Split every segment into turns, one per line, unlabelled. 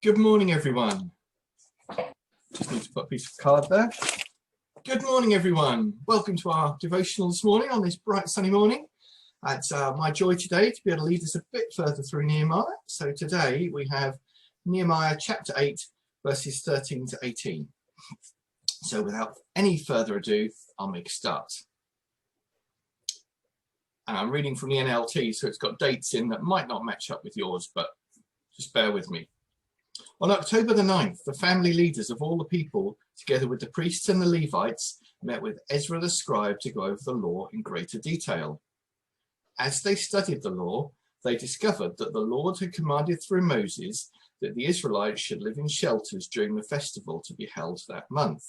Good morning, everyone. Just need to put a piece of card there. Good morning, everyone. Welcome to our devotional this morning on this bright sunny morning. It's my joy today to be able to lead us a bit further through Nehemiah. So today we have Nehemiah chapter 8, verses 13 to 18. So without any further ado, I'll make a start. And I'm reading from the NLT, so it's got dates in that might not match up with yours, but just bear with me. On October the 9th, the family leaders of all the people, together with the priests and the Levites, met with Ezra the scribe to go over the law in greater detail. As they studied the law, they discovered that the Lord had commanded through Moses that the Israelites should live in shelters during the festival to be held that month.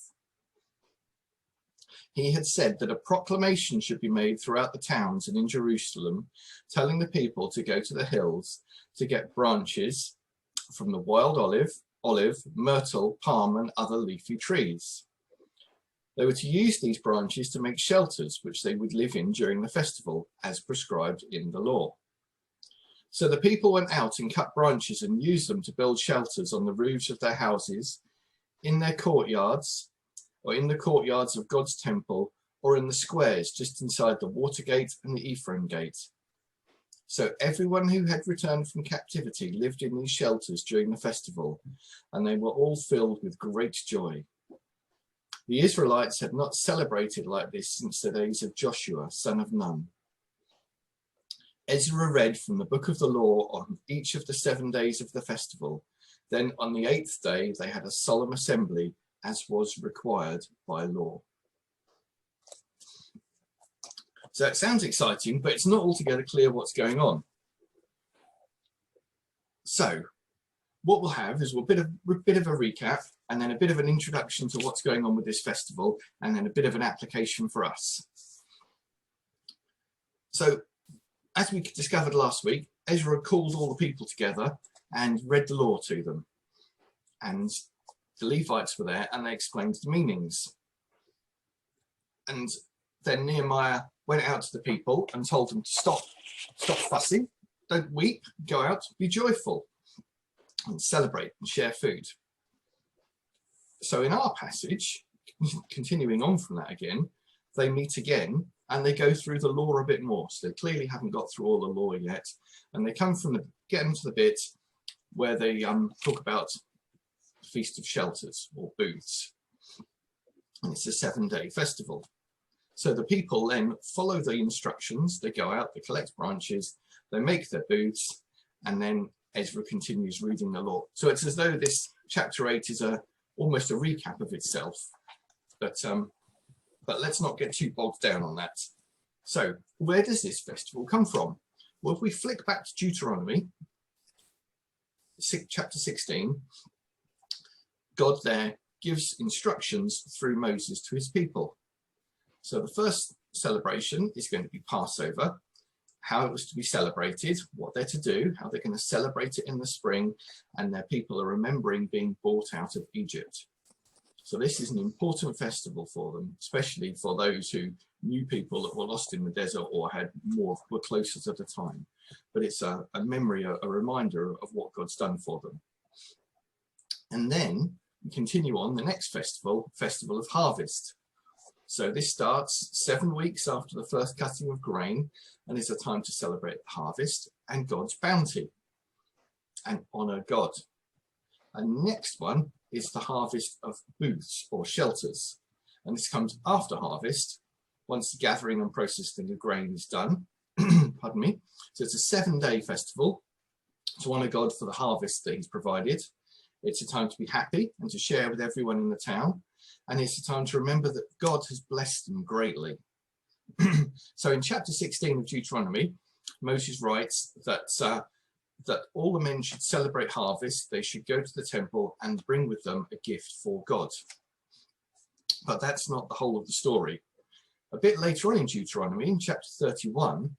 He had said that a proclamation should be made throughout the towns and in Jerusalem, telling the people to go to the hills to get branches from the wild olive, myrtle, palm, and other leafy trees. They were to use these branches to make shelters which they would live in during the festival, as prescribed in the law. So the people went out and cut branches and used them to build shelters on the roofs of their houses, in their courtyards, or in the courtyards of God's temple, or in the squares just inside the water gate and the Ephraim gate. So everyone who had returned from captivity lived in these shelters during the festival, and they were all filled with great joy. The Israelites had not celebrated like this since the days of Joshua, son of Nun. Ezra read from the book of the law on each of the 7 days of the festival. Then on the 8th day, they had a solemn assembly, as was required by law. So it sounds exciting, but it's not altogether clear what's going on. So what we'll have is a bit of a recap, and then a bit of an introduction to what's going on with this festival, and then a bit of an application for us. So as we discovered last week, Ezra called all the people together and read the law to them. And the Levites were there and they explained the meanings. And then Nehemiah went out to the people and told them to stop fussing, don't weep, go out, be joyful, and celebrate and share food. So in our passage, continuing on from that again, they meet again and they go through the law a bit more. So they clearly haven't got through all the law yet. And they get into the bit where they talk about the Feast of Shelters or booths. And it's a 7-day festival. So the people then follow the instructions. They go out, they collect branches, they make their booths, and then Ezra continues reading the law. So it's as though this chapter 8 is almost a recap of itself. But let's not get too bogged down on that. So where does this festival come from? Well, if we flick back to Deuteronomy, chapter 16, God there gives instructions through Moses to his people. So the first celebration is going to be Passover, how it was to be celebrated, what they're to do, how they're going to celebrate it in the spring, and their people are remembering being brought out of Egypt. So this is an important festival for them, especially for those who knew people that were lost in the desert or were closer to the time. But it's a memory, a reminder of what God's done for them. And then we continue on the next festival of harvest. So this starts 7 weeks after the first cutting of grain, and it's a time to celebrate the harvest and God's bounty and honor God. And next one is the harvest of booths or shelters. And this comes after harvest, once the gathering and processing of grain is done. Pardon me. So it's a 7-day festival to honor God for the harvest that he's provided. It's a time to be happy and to share with everyone in the town. And it's a time to remember that God has blessed them greatly. So in chapter 16 of Deuteronomy, Moses writes that all the men should celebrate harvest. They should go to the temple and bring with them a gift for God. But that's not the whole of the story. A bit later on in Deuteronomy, in chapter 31,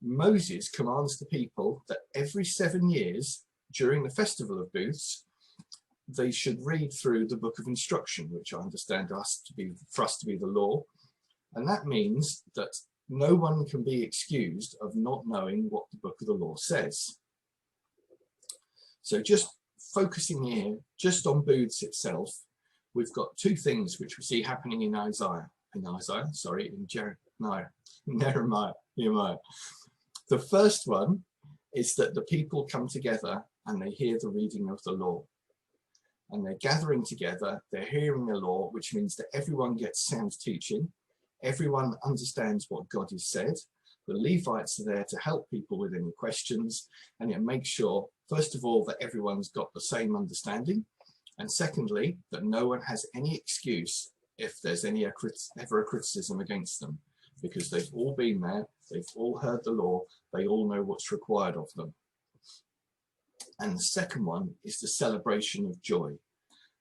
Moses commands the people that every 7 years during the festival of booths, they should read through the book of instruction, which I understand for us to be the law. And that means that no one can be excused of not knowing what the book of the law says. So just focusing here just on booths itself, we've got two things which we see happening in Nehemiah. The first one is that the people come together and they hear the reading of the law. And they're gathering together, they're hearing the law, which means that everyone gets sound teaching, everyone understands what God has said. The Levites are there to help people with any questions, and it makes sure, first of all, that everyone's got the same understanding, and secondly, that no one has any excuse if there's ever a criticism against them, because they've all been there, they've all heard the law, they all know what's required of them. And the second one is the celebration of joy,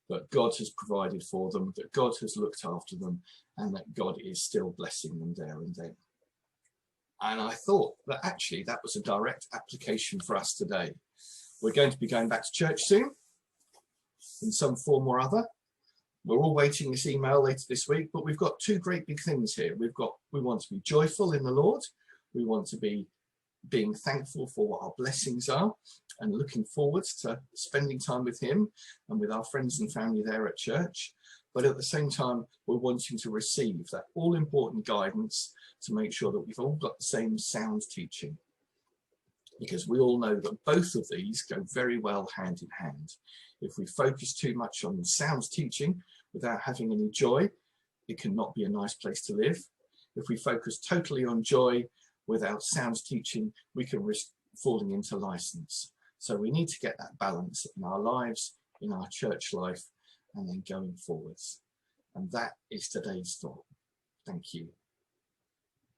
that God has provided for them, that God has looked after them, and that God is still blessing them there and then. And I thought that actually that was a direct application for us today. We're going to be going back to church soon, in some form or other. We're all waiting this email later this week, but we've got two great big things here. We want to be joyful in the Lord. We want to be being thankful for what our blessings are and looking forward to spending time with him and with our friends and family there at church. But at the same time, we're wanting to receive that all important guidance to make sure that we've all got the same sound teaching, because we all know that both of these go very well hand in hand. If we focus too much on sound teaching without having any joy, it cannot be a nice place to live. If we focus totally on joy without sound teaching, we can risk falling into license. So we need to get that balance in our lives, in our church life, and then going forwards. And that is today's thought. Thank you.